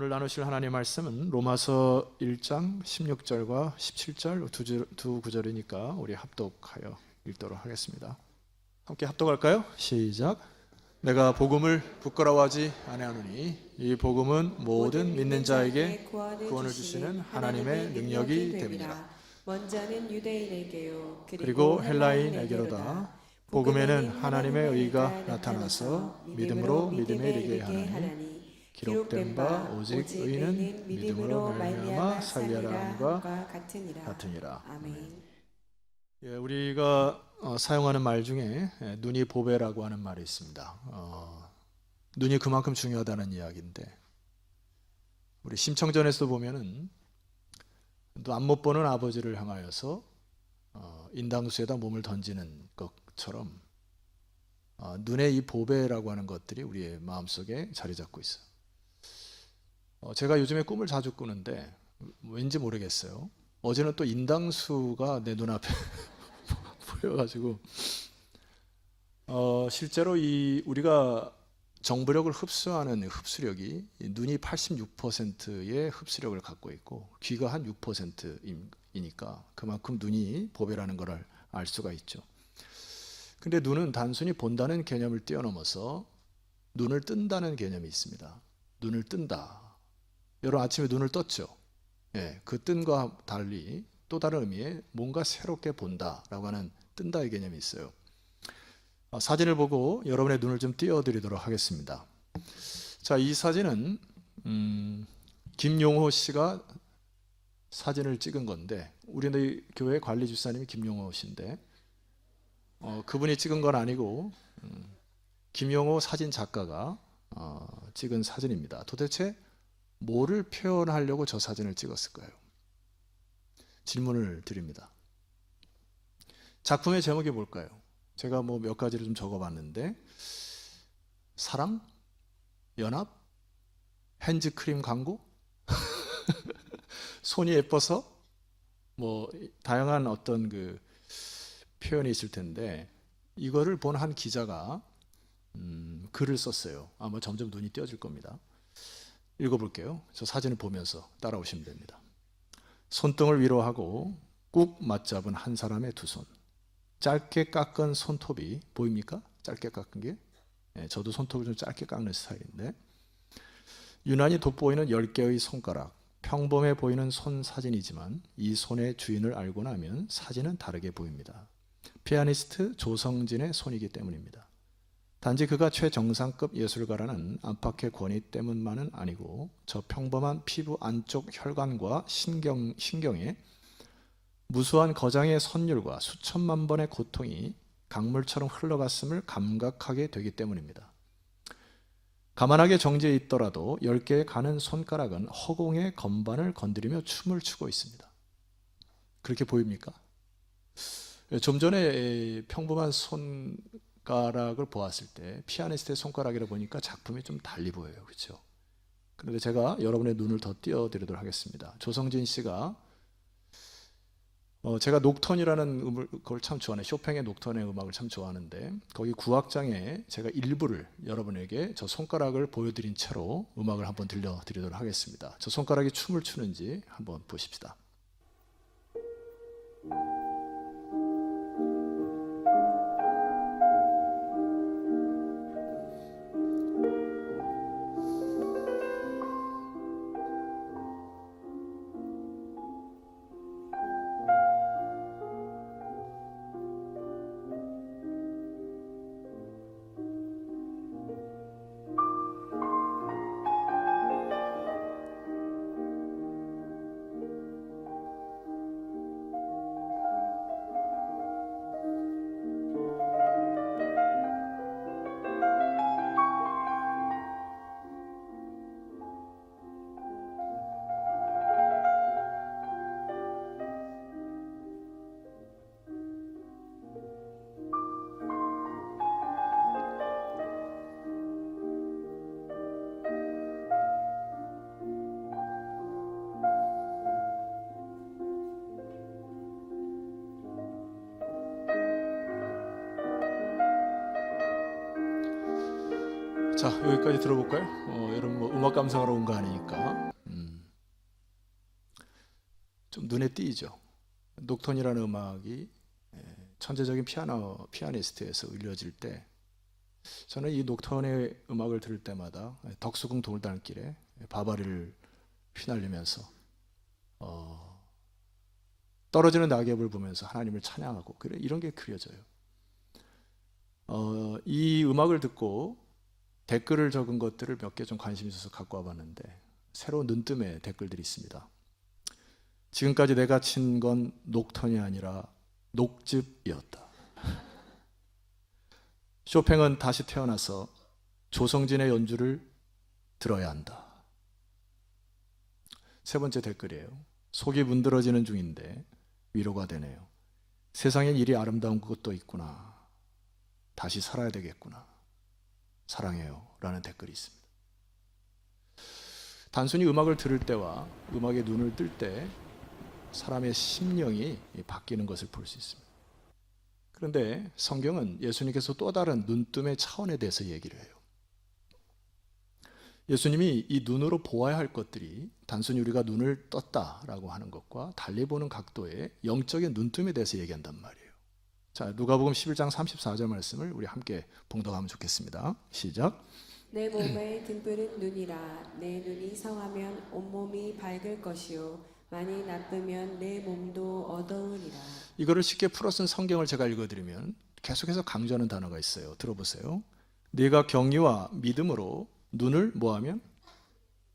오늘 나누실 하나님의 말씀은 로마서 1장 16절과 17절 두 구절이니까 우리 합독하여 읽도록 하겠습니다. 함께 합독할까요? 시작. 내가 복음을 부끄러워하지 아니하노니 이 복음은 모든 믿는 자에게 구원을 주시는 하나님의 능력이 됨이니라. 먼저는 유대인에게요 그리고 헬라인에게로다. 복음에는 하나님의 의가 나타나서 믿음으로 믿음에 이르게 하나니 기록된 바 오직 의는 믿음으로 말미암아 살리라함과 같으니라. 아멘. 우리가 사용하는 말 중에 눈이 보배라고 하는 말이 있습니다. 눈이 그만큼 중요하다는 이야기인데 우리 심청전에서 보면은 또 안 못 보는 아버지를 향하여서 인당수에다 몸을 던지는 것처럼 눈의 이 보배라고 하는 것들이 우리의 마음속에 자리 잡고 있어요. 제가 요즘에 꿈을 자주 꾸는데 왠지 모르겠어요. 어제는 또 인당수가 내 눈앞에 보여가지고 실제로 이 우리가 정보력을 흡수하는 흡수력이 눈이 86%의 흡수력을 갖고 있고 귀가 한 6%이니까 그만큼 눈이 보배라는 것을 알 수가 있죠. 근데 눈은 단순히 본다는 개념을 뛰어넘어서 눈을 뜬다는 개념이 있습니다. 눈을 뜬다. 여러분 아침에 눈을 떴죠? 예, 그 뜬과 달리 또 다른 의미의 뭔가 새롭게 본다라고 하는 뜬다의 개념이 있어요. 사진을 보고 여러분의 눈을 좀 띄워드리도록 하겠습니다. 자, 이 사진은 김용호 씨가 사진을 찍은 건데 우리네 교회 관리 집사님이 김용호 씨인데 그분이 찍은 건 아니고 김용호 사진 작가가 찍은 사진입니다. 도대체 뭐를 표현하려고 저 사진을 찍었을까요? 질문을 드립니다. 작품의 제목이 뭘까요? 제가 뭐 몇 가지를 좀 적어봤는데 사랑? 연합? 핸즈크림 광고? 손이 예뻐서? 뭐 다양한 어떤 그 표현이 있을 텐데 이거를 본 한 기자가 글을 썼어요. 아마 점점 눈이 띄어질 겁니다. 읽어볼게요. 저 사진을 보면서 따라오시면 됩니다. 손등을 위로 하고 꾹 맞잡은 한 사람의 두 손. 짧게 깎은 손톱이 보입니까? 짧게 깎은 게? 네, 저도 손톱을 좀 짧게 깎는 스타일인데 유난히 돋보이는 10개의 손가락. 평범해 보이는 손 사진이지만 이 손의 주인을 알고 나면 사진은 다르게 보입니다. 피아니스트 조성진의 손이기 때문입니다. 단지 그가 최정상급 예술가라는 안팎의 권위 때문만은 아니고 저 평범한 피부 안쪽 혈관과 신경에 무수한 거장의 선율과 수천만 번의 고통이 강물처럼 흘러갔음을 감각하게 되기 때문입니다. 가만하게 정지해 있더라도 10개의 가는 손가락은 허공의 건반을 건드리며 춤을 추고 있습니다. 그렇게 보입니까? 좀 전에 평범한 손가락을 보았을 때 피아니스트의 손가락이라 보니까 작품이 좀 달리 보여요. 그렇죠? 그런데 제가 여러분의 눈을 더 띄워드리도록 하겠습니다. 조성진 씨가 제가 녹턴이라는 그걸 참 좋아해요. 쇼팽의 녹턴의 음악을 참 좋아하는데 거기 구악장에 제가 일부를 여러분에게 저 손가락을 보여드린 채로 음악을 한번 들려드리도록 하겠습니다. 저 손가락이 춤을 추는지 한번 보십시다. 자, 여기까지 들어볼까요? 여러분 뭐 음악 감상하러 온 거 아니니까 좀 눈에 띄죠. 녹톤이라는 음악이 천재적인 피아니스트에서 울려질 때 저는 이 녹톤의 음악을 들을 때마다 덕수궁 돌담길에 바바리를 휘날리면서 떨어지는 낙엽을 보면서 하나님을 찬양하고 이런 게 그려져요. 이 음악을 듣고 댓글을 적은 것들을 몇 개 좀 관심 있어서 갖고 와봤는데 새로운 눈뜸의 댓글들이 있습니다. 지금까지 내가 친 건 녹톤이 아니라 녹즙이었다. 쇼팽은 다시 태어나서 조성진의 연주를 들어야 한다. 세 번째 댓글이에요. 속이 문드러지는 중인데 위로가 되네요. 세상엔 이리 아름다운 것도 있구나. 다시 살아야 되겠구나. 사랑해요. 라는 댓글이 있습니다. 단순히 음악을 들을 때와 음악에 눈을 뜰 때 사람의 심령이 바뀌는 것을 볼 수 있습니다. 그런데 성경은 예수님께서 또 다른 눈뜸의 차원에 대해서 얘기를 해요. 예수님이 이 눈으로 보아야 할 것들이 단순히 우리가 눈을 떴다라고 하는 것과 달리 보는 각도의 영적인 눈뜸에 대해서 얘기한단 말이에요. 자, 누가복음 11장 34절 말씀을 우리 함께 봉독하면 좋겠습니다. 시작. 내 몸의 등불은 눈이라. 내 눈이 성하면 온몸이 밝을 것이요 만일 나쁘면 내 몸도 어두우리라. 이거를 쉽게 풀어 쓴 성경을 제가 읽어드리면 계속해서 강조하는 단어가 있어요. 들어보세요. 네가 경의와 믿음으로 눈을 뭐하면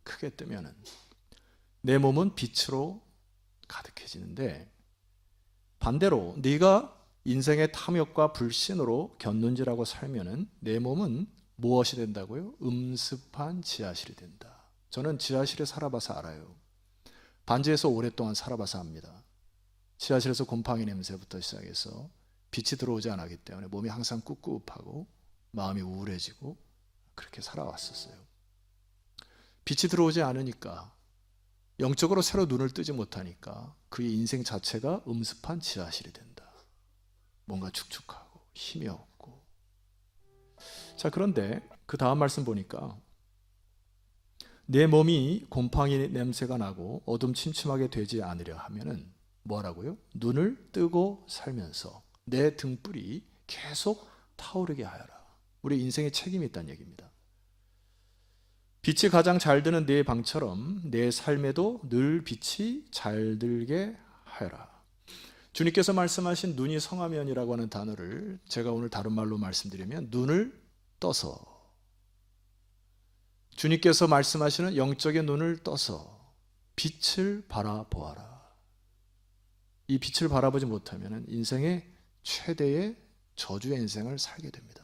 크게 뜨면은 내 몸은 빛으로 가득해지는데, 반대로 네가 인생의 탐욕과 불신으로 곁눈질하고 살면은 내 몸은 무엇이 된다고요? 음습한 지하실이 된다. 저는 지하실에 살아봐서 알아요. 반지에서 오랫동안 살아봐서 압니다. 지하실에서 곰팡이 냄새부터 시작해서 빛이 들어오지 않았기 때문에 몸이 항상 꿉꿉하고 마음이 우울해지고 그렇게 살아왔었어요. 빛이 들어오지 않으니까, 영적으로 새로 눈을 뜨지 못하니까 그의 인생 자체가 음습한 지하실이 된다. 뭔가 축축하고 힘이 없고. 자, 그런데 그 다음 말씀 보니까 내 몸이 곰팡이 냄새가 나고 어둠침침하게 되지 않으려 하면은 뭐라고요? 눈을 뜨고 살면서 내 등불이 계속 타오르게 하여라. 우리 인생에 책임이 있다는 얘기입니다. 빛이 가장 잘 드는 내 방처럼 내 삶에도 늘 빛이 잘 들게 하여라. 주님께서 말씀하신 눈이 성하면이라고 하는 단어를 제가 오늘 다른 말로 말씀드리면 눈을 떠서, 주님께서 말씀하시는 영적인 눈을 떠서 빛을 바라보아라. 이 빛을 바라보지 못하면 인생의 최대의 저주의 인생을 살게 됩니다.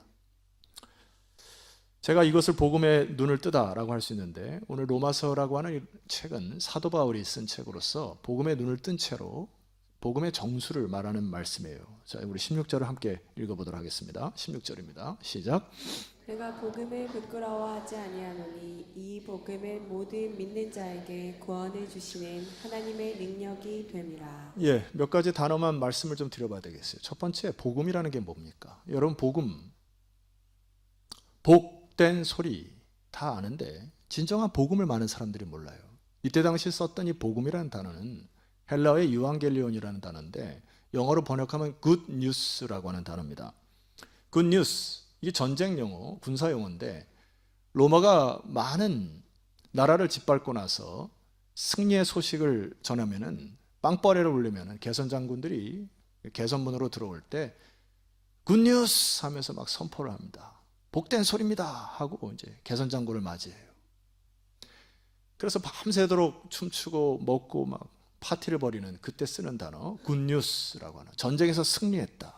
제가 이것을 복음의 눈을 뜨다라고 할 수 있는데, 오늘 로마서라고 하는 책은 사도 바울이 쓴 책으로서 복음의 눈을 뜬 채로 복음의 정수를 말하는 말씀이에요. 자, 우리 16절을 함께 읽어보도록 하겠습니다. 16절입니다. 시작. 내가 복음을 부끄러워하지 아니하노니 이 복음을 모든 믿는 자에게 구원을 주시는 하나님의 능력이 됨이라. 예, 몇 가지 단어만 말씀을 좀 드려봐야 되겠어요. 첫 번째, 복음이라는 게 뭡니까? 여러분, 복음, 복된 소리 다 아는데 진정한 복음을 많은 사람들이 몰라요. 이때 당시 썼던 이 복음이라는 단어는 헬라어의 유앙겔리온이라는 단어인데 영어로 번역하면 good news라고 하는 단어입니다. good news, 이게 전쟁 용어, 군사 용어인데 로마가 많은 나라를 짓밟고 나서 승리의 소식을 전하면은 빵빠레를 울리면은 개선 장군들이 개선문으로 들어올 때 good news 하면서 막 선포를 합니다. 복된 소리입니다 하고 이제 개선 장군을 맞이해요. 그래서 밤새도록 춤추고 먹고 막 파티를 벌이는, 그때 쓰는 단어 굿뉴스라고 하는, 전쟁에서 승리했다.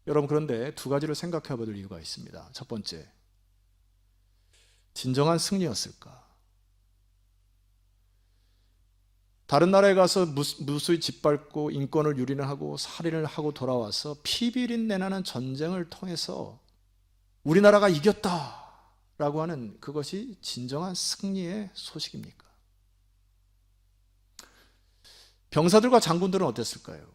여러분, 그런데 두 가지를 생각해 볼 이유가 있습니다. 첫 번째, 진정한 승리였을까? 다른 나라에 가서 무수히 짓밟고 인권을 유린을 하고 살인을 하고 돌아와서 피비린내 나는 전쟁을 통해서 우리나라가 이겼다라고 하는 그것이 진정한 승리의 소식입니까? 병사들과 장군들은 어땠을까요?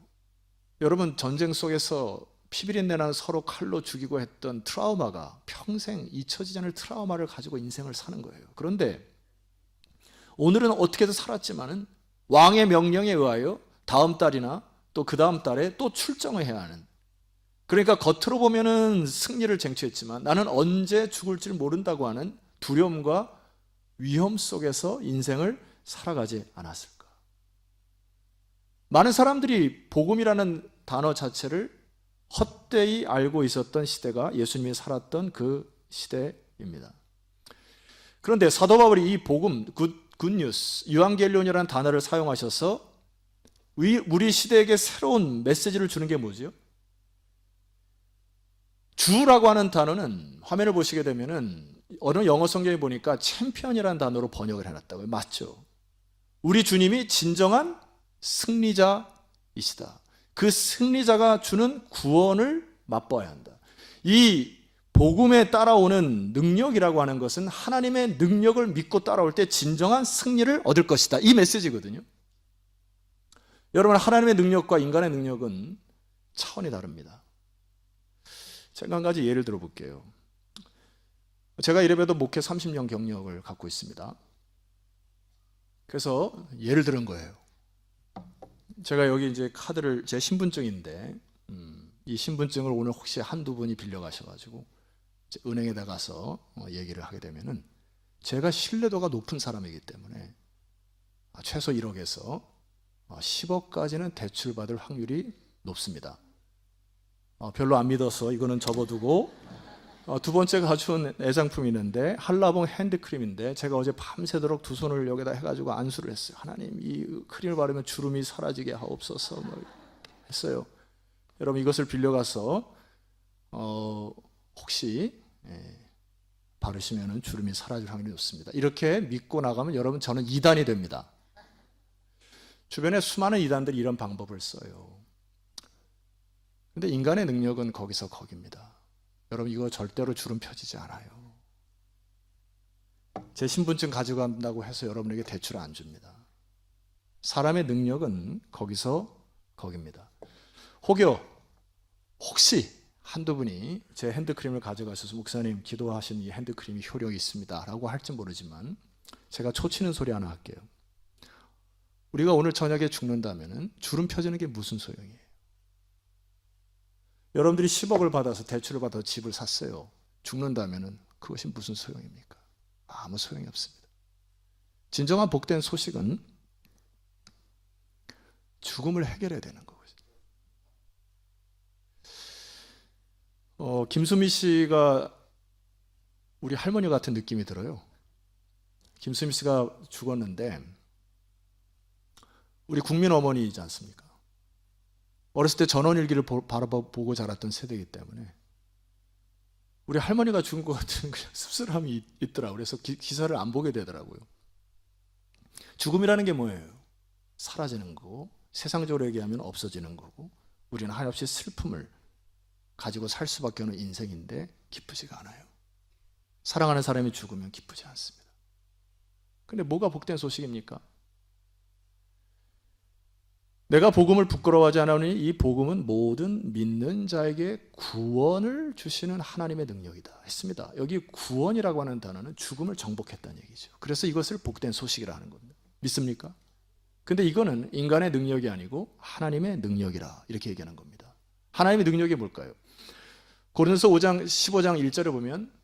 여러분, 전쟁 속에서 피비린내 나는 서로 칼로 죽이고 했던 트라우마가 평생 잊혀지지 않을 트라우마를 가지고 인생을 사는 거예요. 그런데 오늘은 어떻게든 살았지만은 왕의 명령에 의하여 다음 달이나 또 그 다음 달에 또 출정을 해야 하는, 그러니까 겉으로 보면은 승리를 쟁취했지만 나는 언제 죽을지 모른다고 하는 두려움과 위험 속에서 인생을 살아가지 않았을까? 많은 사람들이 복음이라는 단어 자체를 헛되이 알고 있었던 시대가 예수님이 살았던 그 시대입니다. 그런데 사도 바울이 이 복음, 굿뉴스, 유앙겔리온이라는 단어를 사용하셔서 우리 시대에게 새로운 메시지를 주는 게 뭐죠? 주라고 하는 단어는 화면을 보시게 되면은 어느 영어 성경에 보니까 챔피언이라는 단어로 번역을 해놨다고요. 맞죠? 우리 주님이 진정한 승리자이시다. 그 승리자가 주는 구원을 맛봐야 한다. 이 복음에 따라오는 능력이라고 하는 것은 하나님의 능력을 믿고 따라올 때 진정한 승리를 얻을 것이다. 이 메시지거든요. 여러분, 하나님의 능력과 인간의 능력은 차원이 다릅니다. 제가 한 가지 예를 들어 볼게요. 제가 이래봬도 목회 30년 경력을 갖고 있습니다. 그래서 예를 들은 거예요. 제가 여기 이제 카드를, 제 신분증인데 이 신분증을 오늘 혹시 한두 분이 빌려 가셔가지고 은행에다 가서 얘기를 하게 되면은 제가 신뢰도가 높은 사람이기 때문에 최소 1억에서 10억까지는 대출받을 확률이 높습니다. 별로 안 믿어서 이거는 접어두고, 두 번째 가져온 애장품이 있는데 한라봉 핸드크림인데 제가 어제 밤새도록 두 손을 여기다 해가지고 안수를 했어요. 하나님, 이 크림을 바르면 주름이 사라지게 하옵소서 했어요. 여러분, 이것을 빌려가서 혹시 바르시면 주름이 사라질 확률이 높습니다. 이렇게 믿고 나가면 여러분, 저는 이단이 됩니다. 주변에 수많은 이단들이 이런 방법을 써요. 근데 인간의 능력은 거기서 거기입니다. 여러분, 이거 절대로 주름 펴지지 않아요. 제 신분증 가져간다고 해서 여러분에게 대출 안 줍니다. 사람의 능력은 거기서 거기입니다. 혹시 한두 분이 제 핸드크림을 가져가셔서 목사님, 기도하신 이 핸드크림이 효력이 있습니다 라고 할지 모르지만 제가 초치는 소리 하나 할게요. 우리가 오늘 저녁에 죽는다면 주름 펴지는 게 무슨 소용이에요? 여러분들이 10억을 받아서 대출을 받아서 집을 샀어요. 죽는다면 그것이 무슨 소용입니까? 아무 소용이 없습니다. 진정한 복된 소식은 죽음을 해결해야 되는 거거든요. 김수미 씨가 우리 할머니 같은 느낌이 들어요. 김수미 씨가 죽었는데 우리 국민 어머니이지 않습니까? 어렸을 때 전원일기를 바라보고 자랐던 세대이기 때문에 우리 할머니가 죽은 것 같은 그냥 씁쓸함이 있더라고요. 그래서 기사를 안 보게 되더라고요. 죽음이라는 게 뭐예요? 사라지는 거고, 세상적으로 얘기하면 없어지는 거고, 우리는 한없이 슬픔을 가지고 살 수밖에 없는 인생인데 기쁘지가 않아요. 사랑하는 사람이 죽으면 기쁘지 않습니다. 근데 뭐가 복된 소식입니까? 내가 복음을 부끄러워하지 않으니 이 복음은 모든 믿는 자에게 구원을 주시는 하나님의 능력이다 했습니다. 여기 구원이라고 하는 단어는 죽음을 정복했다는 얘기죠. 그래서 이것을 복된 소식이라 하는 겁니다. 믿습니까? 근데 이거는 인간의 능력이 아니고 하나님의 능력이라 이렇게 얘기하는 겁니다. 하나님의 능력이 뭘까요? 고린도서 15장 1절에 보면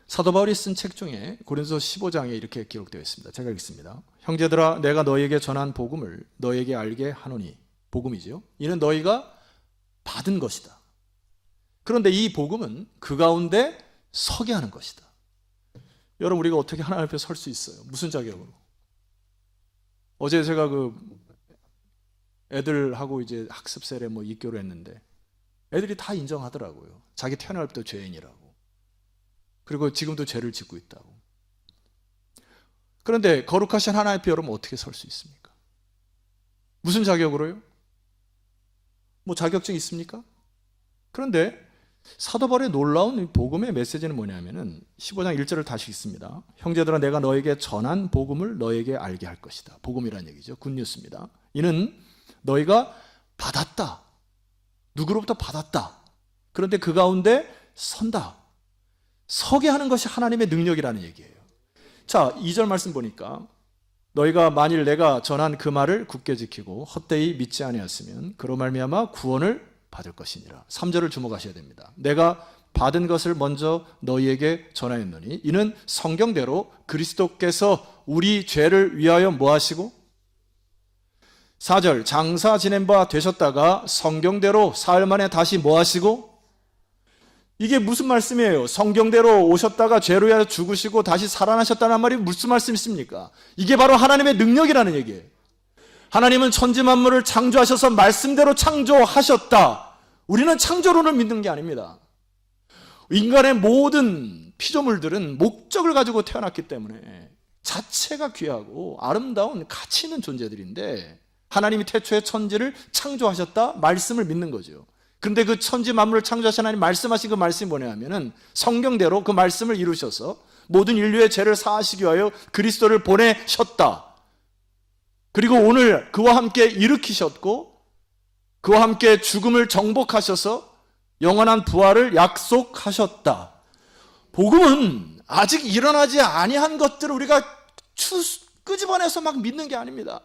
사도 바울이 쓴 책 중에 고린도서 15장에 이렇게 기록되어 있습니다. 제가 읽습니다. 형제들아, 내가 너희에게 전한 복음을 너희에게 알게 하노니, 복음이죠. 이는 너희가 받은 것이다. 그런데 이 복음은 그 가운데 서게 하는 것이다. 여러분, 우리가 어떻게 하나님 앞에 설 수 있어요? 무슨 자격으로? 어제 제가 애들하고 이제 학습셀에 입교를 했는데 애들이 다 인정하더라고요. 자기 태어날 때부터 죄인이라고. 그리고 지금도 죄를 짓고 있다고. 그런데 거룩하신 하나님 앞에 여러분 어떻게 설 수 있습니까? 무슨 자격으로요? 자격증 있습니까? 그런데 사도 바울의 놀라운 복음의 메시지는 뭐냐면은 15장 1절을 다시 읽습니다. 형제들아, 내가 너에게 전한 복음을 너에게 알게 할 것이다. 복음이라는 얘기죠. 굿뉴스입니다. 이는 너희가 받았다. 누구로부터 받았다. 그런데 그 가운데 선다. 서게 하는 것이 하나님의 능력이라는 얘기예요. 자, 2절 말씀 보니까 너희가 만일 내가 전한 그 말을 굳게 지키고 헛되이 믿지 아니하였으면 그로 말미암아 구원을 받을 것이니라. 3절을 주목하셔야 됩니다. 내가 받은 것을 먼저 너희에게 전하였노니 이는 성경대로 그리스도께서 우리 죄를 위하여 뭐 하시고 4절 장사 지낸 바 되셨다가 성경대로 사흘 만에 다시 뭐 하시고 이게 무슨 말씀이에요? 성경대로 오셨다가 죄로 위하여 죽으시고 다시 살아나셨다는 말이 무슨 말씀이십니까? 이게 바로 하나님의 능력이라는 얘기예요. 하나님은 천지 만물을 창조하셔서 말씀대로 창조하셨다. 우리는 창조론을 믿는 게 아닙니다. 인간의 모든 피조물들은 목적을 가지고 태어났기 때문에 자체가 귀하고 아름다운 가치 있는 존재들인데 하나님이 태초에 천지를 창조하셨다 말씀을 믿는 거죠. 그런데 그 천지 만물을 창조하신 하나님 말씀하신 그 말씀이 뭐냐 하면은 성경대로 그 말씀을 이루셔서 모든 인류의 죄를 사하시기 위하여 그리스도를 보내셨다. 그리고 오늘 그와 함께 일으키셨고 그와 함께 죽음을 정복하셔서 영원한 부활을 약속하셨다. 복음은 아직 일어나지 아니한 것들을 우리가 끄집어내서 막 믿는 게 아닙니다.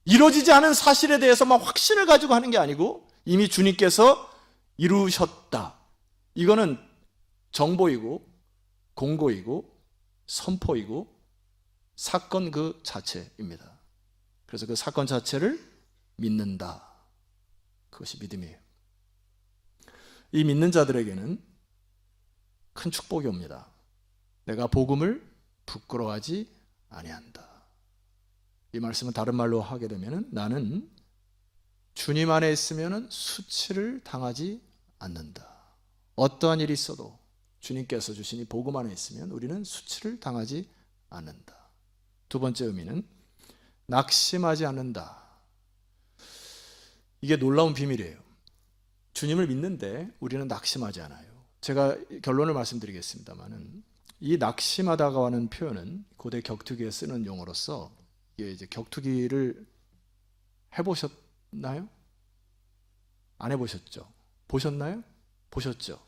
이루어지지 않은 사실에 대해서 막 확신을 가지고 하는 게 아니고 이미 주님께서 이루셨다. 이거는 정보이고 공고이고 선포이고 사건 그 자체입니다. 그래서 그 사건 자체를 믿는다. 그것이 믿음이에요. 이 믿는 자들에게는 큰 축복이 옵니다. 내가 복음을 부끄러워하지 아니한다. 이 말씀은 다른 말로 하게 되면 나는 주님 안에 있으면 수치를 당하지 않는다. 어떠한 일이 있어도 주님께서 주신 이 복음 안에 있으면 우리는 수치를 당하지 않는다. 두 번째 의미는 낙심하지 않는다. 이게 놀라운 비밀이에요. 주님을 믿는데 우리는 낙심하지 않아요. 제가 결론을 말씀드리겠습니다만은 이 낙심하다가 하는 표현은 고대 격투기에 쓰는 용어로서 이게 이제 격투기를 해보셨나요? 안 해보셨죠? 보셨나요? 보셨죠?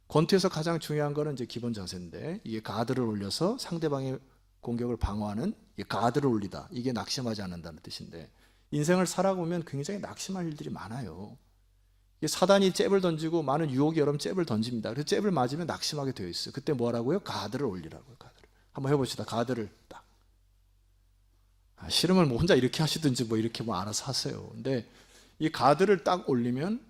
권투에서 가장 중요한 거는 이제 기본 자세인데 이게 가드를 올려서 상대방의 공격을 방어하는 가드를 올리다. 이게 낙심하지 않는다는 뜻인데 인생을 살아보면 굉장히 낙심할 일들이 많아요. 사단이 잽을 던지고 많은 유혹이 여러분 잽을 던집니다. 그래서 잽을 맞으면 낙심하게 되어 있어요. 그때 뭐라고요? 가드를 올리라고요. 가드를. 한번 해봅시다. 가드를 딱. 싫으면 뭐 혼자 이렇게 하시든지 뭐 이렇게 뭐 알아서 하세요. 근데 이 가드를 딱 올리면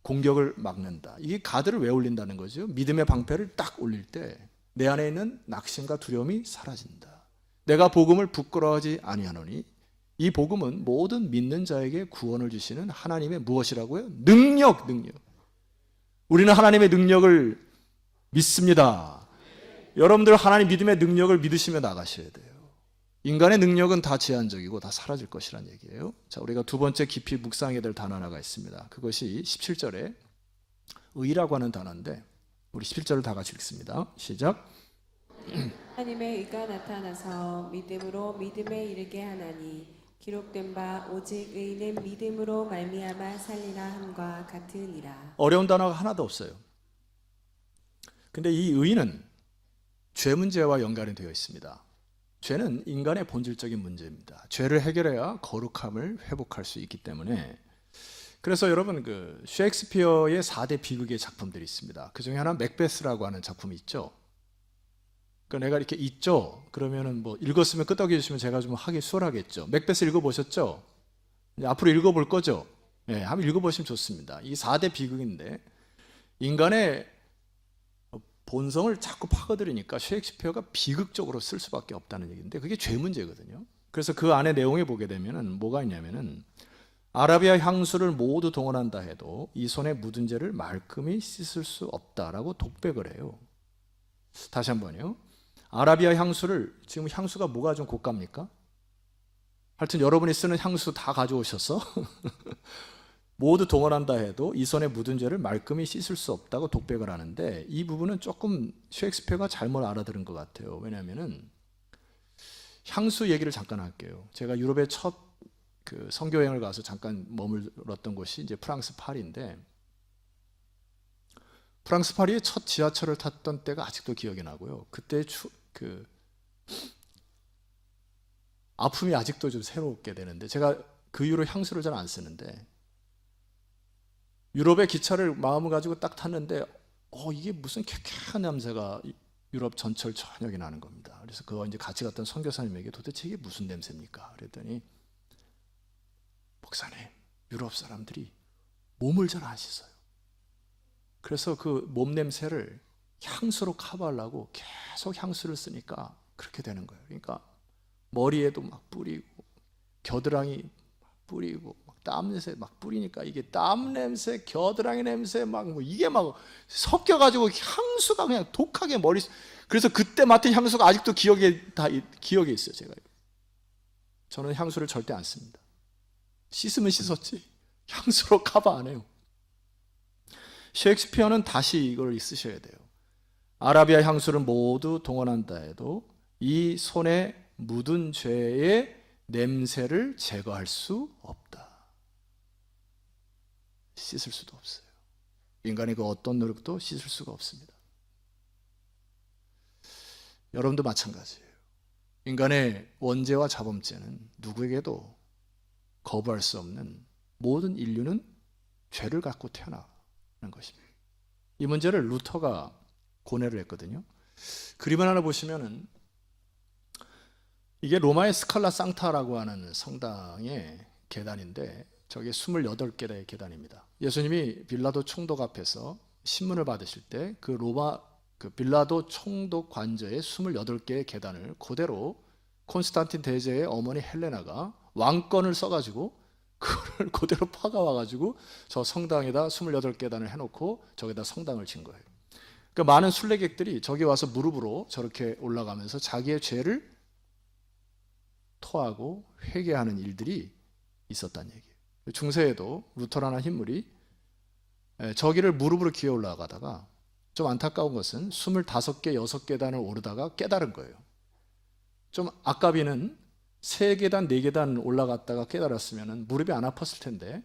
공격을 막는다. 이게 가드를 왜 올린다는 거죠? 믿음의 방패를 딱 올릴 때 내 안에 있는 낙심과 두려움이 사라진다. 내가 복음을 부끄러워하지 아니하노니 이 복음은 모든 믿는 자에게 구원을 주시는 하나님의 무엇이라고요? 능력. 우리는 하나님의 능력을 믿습니다. 여러분들 하나님 믿음의 능력을 믿으시며 나가셔야 돼요. 인간의 능력은 다 제한적이고 다 사라질 것이라는 얘기예요. 자, 우리가 두 번째 깊이 묵상해야 될 단어 하나가 있습니다. 그것이 17절에 의라고 하는 단어인데 우리 17절을 다 같이 읽습니다. 시작. 하나님의 의가 나타나서 믿음으로 믿음에 이르게 하나니 기록된 바 오직 의인은 믿음으로 말미암아 살리라 함과 같으니라. 어려운 단어가 하나도 없어요. 근데 이 의는 죄 문제와 연관이 되어 있습니다. 죄는 인간의 본질적인 문제입니다. 죄를 해결해야 거룩함을 회복할 수 있기 때문에 그래서 여러분 그 셰익스피어의 4대 비극의 작품들이 있습니다. 그 중에 하나 맥베스라고 하는 작품이 있죠. 그 내가 이렇게 있죠. 그러면은 뭐 읽었으면 끄떡여 주시면 제가 좀 하기 수월하겠죠. 맥베스 읽어보셨죠? 이제 앞으로 읽어볼 거죠. 네, 한번 읽어보시면 좋습니다. 이 4대 비극인데 인간의 본성을 자꾸 파고들으니까 셰익스피어가 비극적으로 쓸 수밖에 없다는 얘기인데 그게 죄 문제거든요. 그래서 그 안에 내용에 보게 되면은 뭐가 있냐면은 아라비아 향수를 모두 동원한다 해도 이 손에 묻은 죄를 말끔히 씻을 수 없다라고 독백을 해요. 다시 한번요. 아라비아 향수를 지금 향수가 뭐가 좀 고가입니까? 하여튼 여러분이 쓰는 향수 다 가져오셔서 모두 동원한다 해도 이 손에 묻은 죄를 말끔히 씻을 수 없다고 독백을 하는데 이 부분은 조금 셰익스피어가 잘못 알아들은 것 같아요. 왜냐하면은 향수 얘기를 잠깐 할게요. 제가 유럽에 첫 그 선교 여행을 가서 잠깐 머물렀던 곳이 이제 프랑스 파리인데, 프랑스 파리의 첫 지하철을 탔던 때가 아직도 기억이 나고요. 그때 그 아픔이 아직도 좀 새롭게 되는데, 제가 그 이후로 향수를 잘 안 쓰는데 유럽의 기차를 마음을 가지고 딱 탔는데 이게 무슨 쾌쾌한 냄새가 유럽 전철 저녁에 나는 겁니다. 그래서 그거 이제 같이 갔던 선교사님에게 도대체 이게 무슨 냄새입니까? 그랬더니 목사님, 유럽 사람들이 몸을 잘 안 씻어요. 그래서 그 몸 냄새를 향수로 커버하려고 계속 향수를 쓰니까 그렇게 되는 거예요. 그러니까 머리에도 막 뿌리고 겨드랑이 뿌리고 땀 냄새 막 뿌리니까 이게 땀 냄새, 겨드랑이 냄새 막 이게 막 섞여가지고 향수가 그냥 독하게 그래서 그때 맡은 향수가 아직도 기억에 있어요. 저는 향수를 절대 안 씁니다. 씻으면 씻었지 향수로 커버 안 해요. 셰익스피어는 다시 이걸 쓰셔야 돼요. 아라비아 향수를 모두 동원한다 해도 이 손에 묻은 죄의 냄새를 제거할 수 없다. 씻을 수도 없어요. 인간의 그 어떤 노력도 씻을 수가 없습니다. 여러분도 마찬가지예요. 인간의 원죄와 자범죄는 누구에게도 거부할 수 없는, 모든 인류는 죄를 갖고 태어나는 것입니다. 이 문제를 루터가 고뇌를 했거든요. 그림을 하나 보시면은 이게 로마의 스칼라 상타라고 하는 성당의 계단인데 저게 28개의 계단입니다. 예수님이 빌라도 총독 앞에서 신문을 받으실 때 그 로마 빌라도 총독 관저의 28개의 계단을 그대로 콘스탄틴 대제의 어머니 헬레나가 왕권을 써가지고 그걸 그대로 파가와가지고 저 성당에다 28계단을 해놓고 저기다 성당을 진 거예요. 그러니까 많은 순례객들이 저기 와서 무릎으로 저렇게 올라가면서 자기의 죄를 토하고 회개하는 일들이 있었다는 얘기예요. 중세에도 루터라는 인물이 저기를 무릎으로 기어 올라가다가, 좀 안타까운 것은 25개, 6계단을 오르다가 깨달은 거예요. 좀 아까비는 3계단, 4계단 올라갔다가 깨달았으면 무릎이 안 아팠을 텐데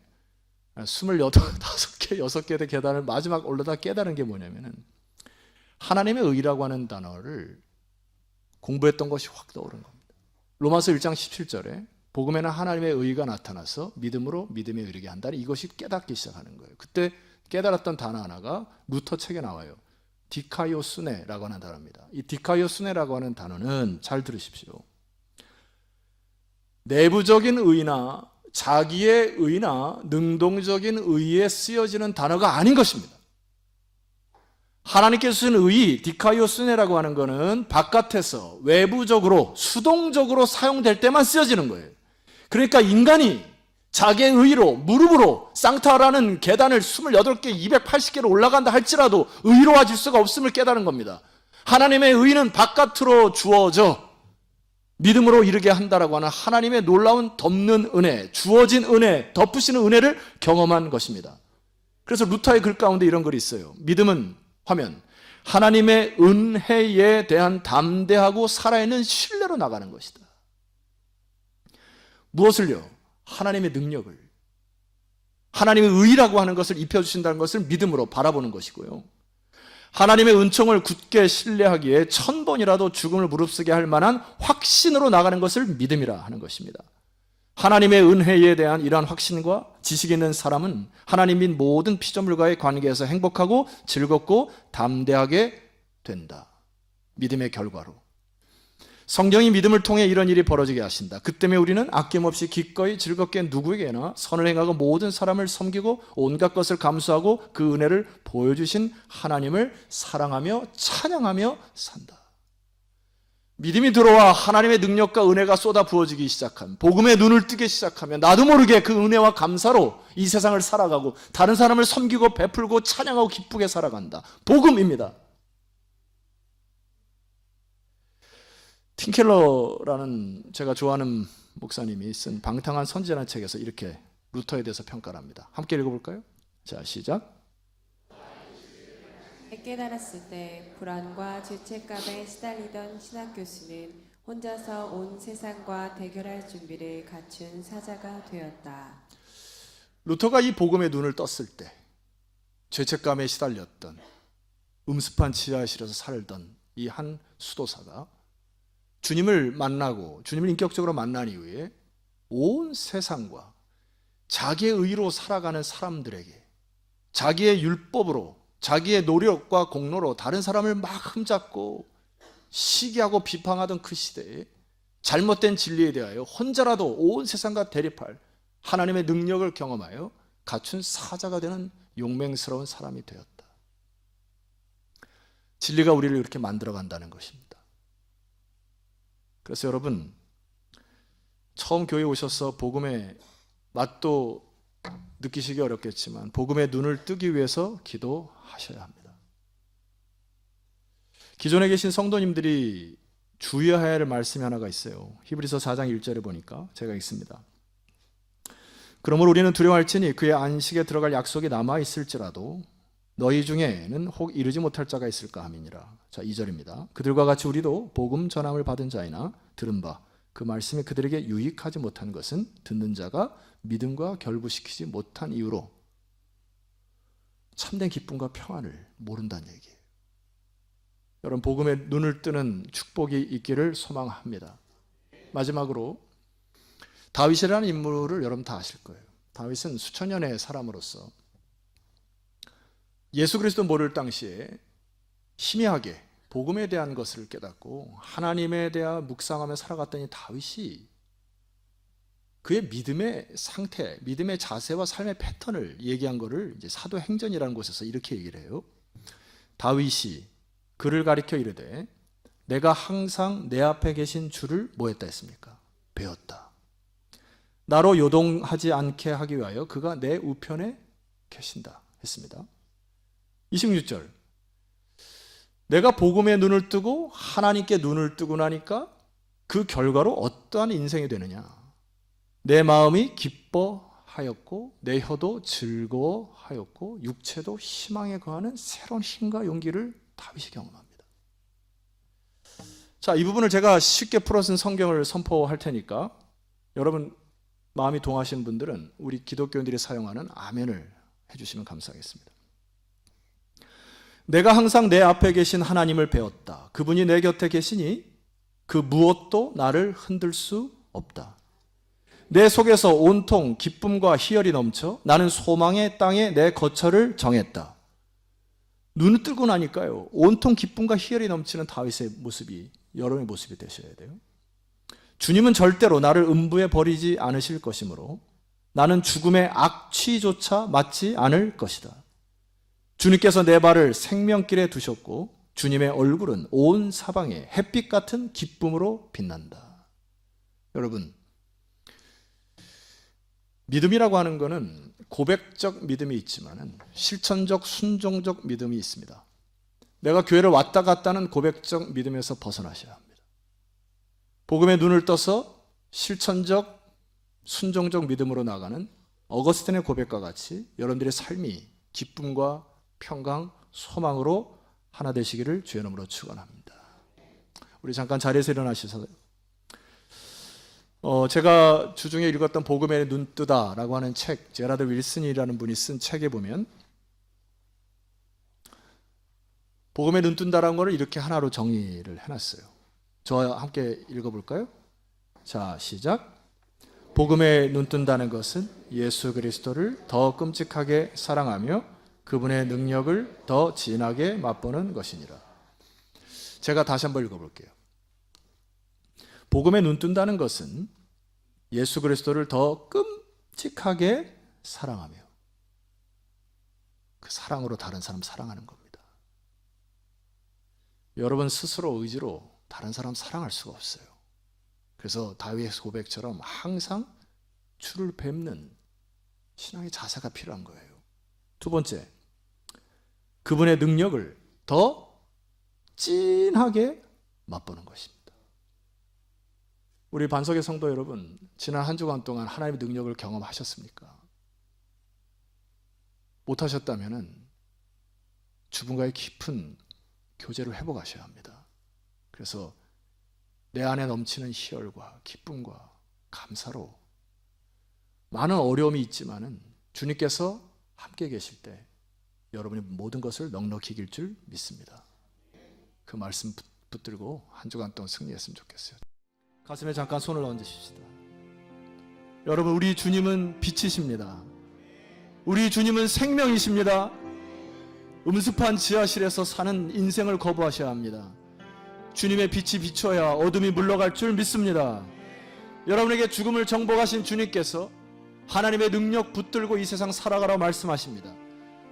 5개, 6개 계단을 마지막 올라다 깨달은 게 뭐냐면은 하나님의 의라고 하는 단어를 공부했던 것이 확 떠오른 겁니다. 로마서 1장 17절에 복음에는 하나님의 의가 나타나서 믿음으로 믿음에 이르게 한다는 이것이 깨닫기 시작하는 거예요. 그때 깨달았던 단어 하나가 루터 책에 나와요. 디카이오스네라고 하는 단어입니다. 이 디카이오스네라고 하는 단어는 잘 들으십시오. 내부적인 의나 자기의 의나 능동적인 의에 쓰여지는 단어가 아닌 것입니다. 하나님께서 쓰는 의, 디카이오스네라고 하는 것은 바깥에서 외부적으로 수동적으로 사용될 때만 쓰여지는 거예요. 그러니까 인간이 자기의 의로 무릎으로 상타라는 계단을 28개, 280개로 올라간다 할지라도 의로워질 수가 없음을 깨달은 겁니다. 하나님의 의는 바깥으로 주어져 믿음으로 이르게 한다라고 하는 하나님의 놀라운 덮는 은혜, 주어진 은혜, 덮으시는 은혜를 경험한 것입니다. 그래서 루터의 글 가운데 이런 글이 있어요. 믿음은 화면 하나님의 은혜에 대한 담대하고 살아있는 신뢰로 나가는 것이다. 무엇을요? 하나님의 능력을, 하나님의 의라고 하는 것을 입혀주신다는 것을 믿음으로 바라보는 것이고요. 하나님의 은총을 굳게 신뢰하기에 1000번이라도 죽음을 무릅쓰게 할 만한 확신으로 나가는 것을 믿음이라 하는 것입니다. 하나님의 은혜에 대한 이러한 확신과 지식이 있는 사람은 하나님 및 모든 피조물과의 관계에서 행복하고 즐겁고 담대하게 된다. 믿음의 결과로. 성경이 믿음을 통해 이런 일이 벌어지게 하신다. 그 때문에 우리는 아낌없이 기꺼이 즐겁게 누구에게나 선을 행하고 모든 사람을 섬기고 온갖 것을 감수하고 그 은혜를 보여주신 하나님을 사랑하며 찬양하며 산다. 믿음이 들어와 하나님의 능력과 은혜가 쏟아 부어지기 시작한, 복음의 눈을 뜨기 시작하면 나도 모르게 그 은혜와 감사로 이 세상을 살아가고 다른 사람을 섬기고 베풀고 찬양하고 기쁘게 살아간다. 복음입니다. 팀켈러라는 제가 좋아하는 목사님이 쓴 방탕한 선지자라는 책에서 이렇게 루터에 대해서 평가를 합니다. 함께 읽어볼까요? 자, 시작. 깨달았을 때 불안과 죄책감에 시달리던 신학 교수는 혼자서 온 세상과 대결할 준비를 갖춘 사자가 되었다. 루터가 이 복음의 눈을 떴을 때 죄책감에 시달렸던 음습한 지하실에서 살던 이 한 수도사가 주님을 만나고 주님을 인격적으로 만난 이후에 온 세상과 자기의 의로 살아가는 사람들에게 자기의 율법으로 자기의 노력과 공로로 다른 사람을 막 흠잡고 시기하고 비판하던 그 시대에 잘못된 진리에 대하여 혼자라도 온 세상과 대립할 하나님의 능력을 경험하여 갖춘 사자가 되는 용맹스러운 사람이 되었다. 진리가 우리를 이렇게 만들어간다는 것입니다. 그래서 여러분, 처음 교회에 오셔서 복음의 맛도 느끼시기 어렵겠지만 복음의 눈을 뜨기 위해서 기도하셔야 합니다. 기존에 계신 성도님들이 주의해야 할 말씀이 하나가 있어요. 히브리서 4장 1절에 보니까 제가 읽습니다. 그러므로 우리는 두려워할지니 그의 안식에 들어갈 약속이 남아 있을지라도 너희 중에는 혹 이르지 못할 자가 있을까 함이니라. 자, 2절입니다. 그들과 같이 우리도 복음 전함을 받은 자이나 들은 바 그 말씀이 그들에게 유익하지 못한 것은 듣는 자가 믿음과 결부시키지 못한 이유로 참된 기쁨과 평안을 모른다는 얘기예요. 여러분, 복음의 눈을 뜨는 축복이 있기를 소망합니다. 마지막으로 다윗이라는 인물을 여러분 다 아실 거예요. 다윗은 수천 년의 사람으로서 예수 그리스도 모를 당시에 희미하게 복음에 대한 것을 깨닫고 하나님에 대한 묵상하며 살아갔던 이 다윗이 그의 믿음의 상태, 믿음의 자세와 삶의 패턴을 얘기한 것을 이제 사도행전이라는 곳에서 이렇게 얘기를 해요. 다윗이 그를 가리켜 이르되 내가 항상 내 앞에 계신 주를 뭐 했다 했습니까? 배웠다. 나로 요동하지 않게 하기 위하여 그가 내 우편에 계신다 했습니다. 26절. 내가 복음의 눈을 뜨고 하나님께 눈을 뜨고 나니까 그 결과로 어떠한 인생이 되느냐. 내 마음이 기뻐하였고 내 혀도 즐거워하였고 육체도 희망에 거하는 새로운 힘과 용기를 다윗이 경험합니다. 자, 이 부분을 제가 쉽게 풀어쓴 성경을 선포할 테니까 여러분 마음이 동하신 분들은 우리 기독교인들이 사용하는 아멘을 해주시면 감사하겠습니다. 내가 항상 내 앞에 계신 하나님을 배웠다. 그분이 내 곁에 계시니 그 무엇도 나를 흔들 수 없다. 내 속에서 온통 기쁨과 희열이 넘쳐 나는 소망의 땅에 내 거처를 정했다. 눈을 뜨고 나니까요, 온통 기쁨과 희열이 넘치는 다윗의 모습이 여러분의 모습이 되셔야 돼요. 주님은 절대로 나를 음부에 버리지 않으실 것이므로 나는 죽음의 악취조차 맞지 않을 것이다. 주님께서 내 발을 생명길에 두셨고 주님의 얼굴은 온 사방에 햇빛 같은 기쁨으로 빛난다. 여러분, 믿음이라고 하는 것은 고백적 믿음이 있지만 실천적 순종적 믿음이 있습니다. 내가 교회를 왔다 갔다는 고백적 믿음에서 벗어나셔야 합니다. 복음의 눈을 떠서 실천적 순종적 믿음으로 나가는 어거스틴의 고백과 같이 여러분들의 삶이 기쁨과 평강, 소망으로 하나 되시기를 주의 이름으로 축원합니다. 우리 잠깐 자리에서 일어나셔서 제가 주중에 읽었던 복음의 눈뜨다라고 하는 책, 제라드 윌슨이라는 분이 쓴 책에 보면 복음의 눈뜬다라는 것을 이렇게 하나로 정의를 해놨어요. 저와 함께 읽어볼까요? 자, 시작. 복음의 눈뜬다는 것은 예수 그리스도를 더 끔찍하게 사랑하며 그분의 능력을 더 진하게 맛보는 것이니라. 제가 다시 한번 읽어볼게요. 복음에 눈 뜬다는 것은 예수 그리스도를 더 끔찍하게 사랑하며 그 사랑으로 다른 사람 사랑하는 겁니다. 여러분 스스로 의지로 다른 사람 사랑할 수가 없어요. 그래서 다윗의 고백처럼 항상 주를 뵙는 신앙의 자세가 필요한 거예요. 두 번째, 그분의 능력을 더 진하게 맛보는 것입니다. 우리 반석의 성도 여러분, 지난 한 주간 동안 하나님의 능력을 경험하셨습니까? 못하셨다면 주분과의 깊은 교제를 회복하셔야 합니다. 그래서 내 안에 넘치는 희열과 기쁨과 감사로 많은 어려움이 있지만은 주님께서 함께 계실 때 여러분이 모든 것을 넉넉히 이길 줄 믿습니다. 그 말씀 붙들고 한 주간 동안 승리했으면 좋겠어요. 가슴에 잠깐 손을 얹으십시다. 여러분, 우리 주님은 빛이십니다. 우리 주님은 생명이십니다. 음습한 지하실에서 사는 인생을 거부하셔야 합니다. 주님의 빛이 비춰야 어둠이 물러갈 줄 믿습니다. 여러분에게 죽음을 정복하신 주님께서 하나님의 능력 붙들고 이 세상 살아가라고 말씀하십니다.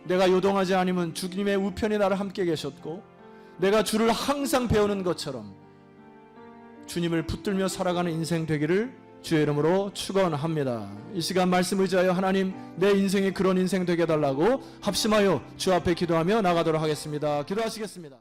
내가 요동하지 않으면 주님의 우편이 나를 함께 계셨고 내가 주를 항상 배우는 것처럼 주님을 붙들며 살아가는 인생 되기를 주의 이름으로 축원합니다. 이 시간 말씀 의지하여 하나님 내 인생이 그런 인생 되게 해달라고 합심하여 주 앞에 기도하며 나가도록 하겠습니다. 기도하시겠습니다.